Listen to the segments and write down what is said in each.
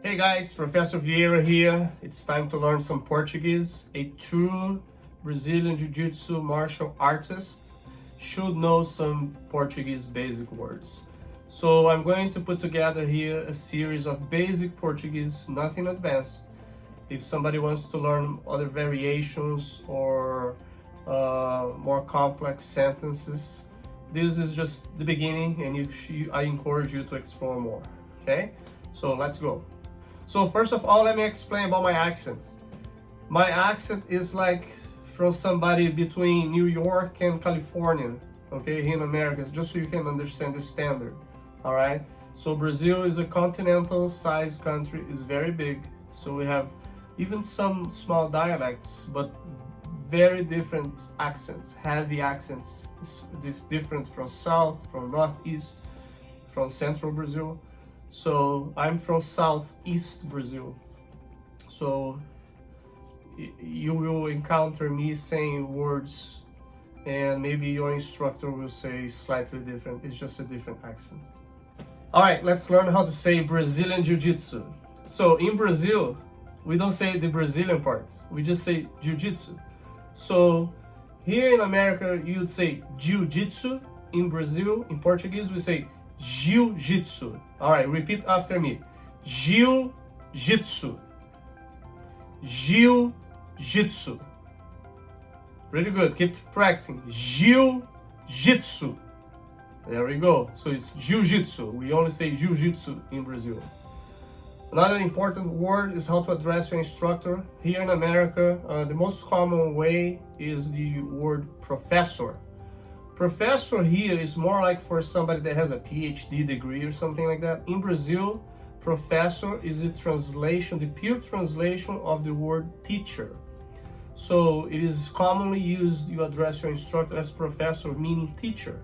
Hey guys, Professor Vieira here. It's time to learn some Portuguese. A true Brazilian Jiu-Jitsu martial artist should know some Portuguese basic words. So I'm going to put together here a series of basic Portuguese, nothing advanced. If somebody wants to learn other variations or more complex sentences, this is just the beginning, and I encourage you to explore more. Okay, so let's go. So first of all, let me explain about my accent. My accent is like from somebody between New York and California, okay, here in America, just so you can understand the standard, all right? So Brazil is a continental sized country, it's very big, so we have even some small dialects, but very different accents, heavy accents, different from south, from northeast, from central Brazil. So I'm from southeast Brazil. So you will encounter me saying words and maybe your instructor will say slightly different. It's just a different accent. All right, let's learn how to say Brazilian Jiu-Jitsu. So in Brazil, we don't say the Brazilian part. We just say Jiu-Jitsu. So here in America, you'd say Jiu-Jitsu. In Brazil, in Portuguese, we say Jiu-Jitsu. All right, repeat after me. Jiu-Jitsu. Jiu-Jitsu. Really good. Keep practicing. Jiu-Jitsu. There we go. So it's Jiu-Jitsu. We only say Jiu-Jitsu in Brazil. Another important word is how to address your instructor. Here in America, the most common way is the word professor. Professor here is more like for somebody that has a PhD degree or something like that. In Brazil, professor is the translation, the pure translation of the word teacher. So it is commonly used, you address your instructor as professor, meaning teacher,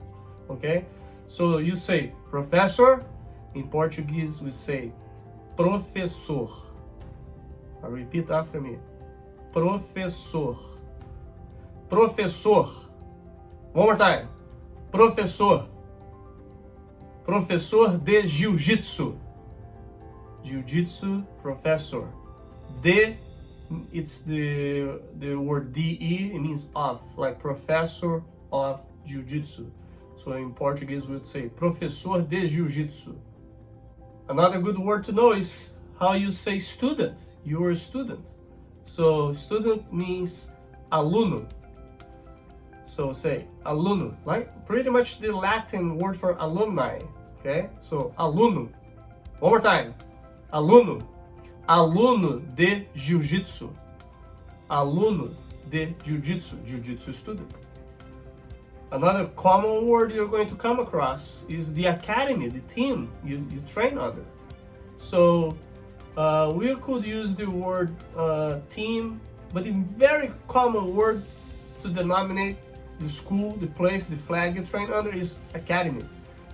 okay? So you say professor, in Portuguese we say professor. Now repeat after me. Professor. Professor. One more time. Professor. Professor de Jiu-Jitsu. Jiu-Jitsu, professor. De, it's the word de, it means of, like professor of Jiu-Jitsu. So in Portuguese we would say professor de Jiu-Jitsu. Another good word to know is how you say student. You're a student. So student means aluno. So say aluno, like pretty much the Latin word for alumni, okay? So aluno. One more time. Aluno. Aluno de Jiu-Jitsu. Aluno de Jiu-Jitsu. Jiu-Jitsu student. Another common word you're going to come across is the academy, the team you train under. So we could use the word team, but a very common word to denominate the school, the place, the flag you train under is academy.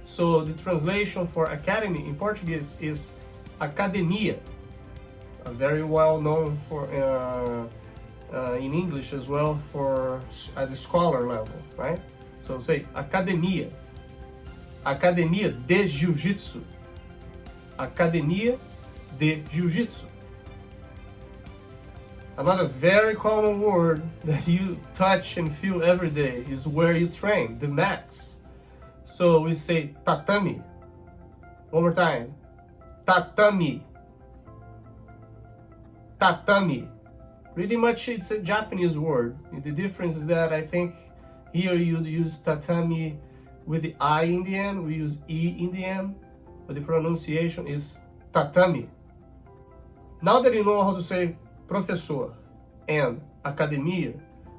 So the translation for academy in Portuguese is academia. Very well known for in English as well for at the scholar level, right? So say academia. Academia de Jiu-Jitsu. Academia de Jiu-Jitsu. Another very common word that you touch and feel every day is where you train, the mats. So we say tatami. One more time. Tatami. Tatami. Pretty much it's a Japanese word. The difference is that I think here you use tatami with the I in the end, we use E in the end, but the pronunciation is tatami. Now that you know how to say professor and academia,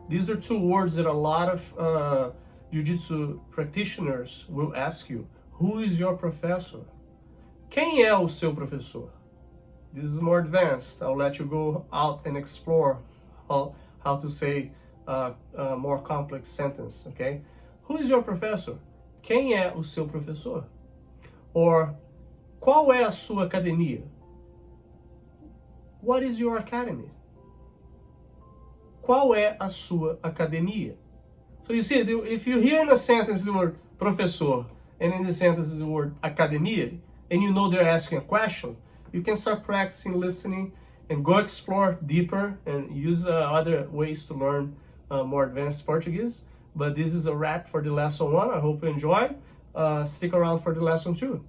these are two words that a lot of Jiu-Jitsu practitioners will ask you. Who is your professor? Quem é o seu professor? This is more advanced. I'll let you go out and explore how to say a more complex sentence, okay? Who is your professor? Quem é o seu professor? Or, qual é a sua academia? What is your academy? Qual é a sua academia? So you see, if you hear in a sentence the word professor and in the sentence the word academia, and you know they're asking a question, you can start practicing listening and go explore deeper and use other ways to learn more advanced Portuguese. But this is a wrap for the lesson 1. I hope you enjoy. Stick around for the lesson 2.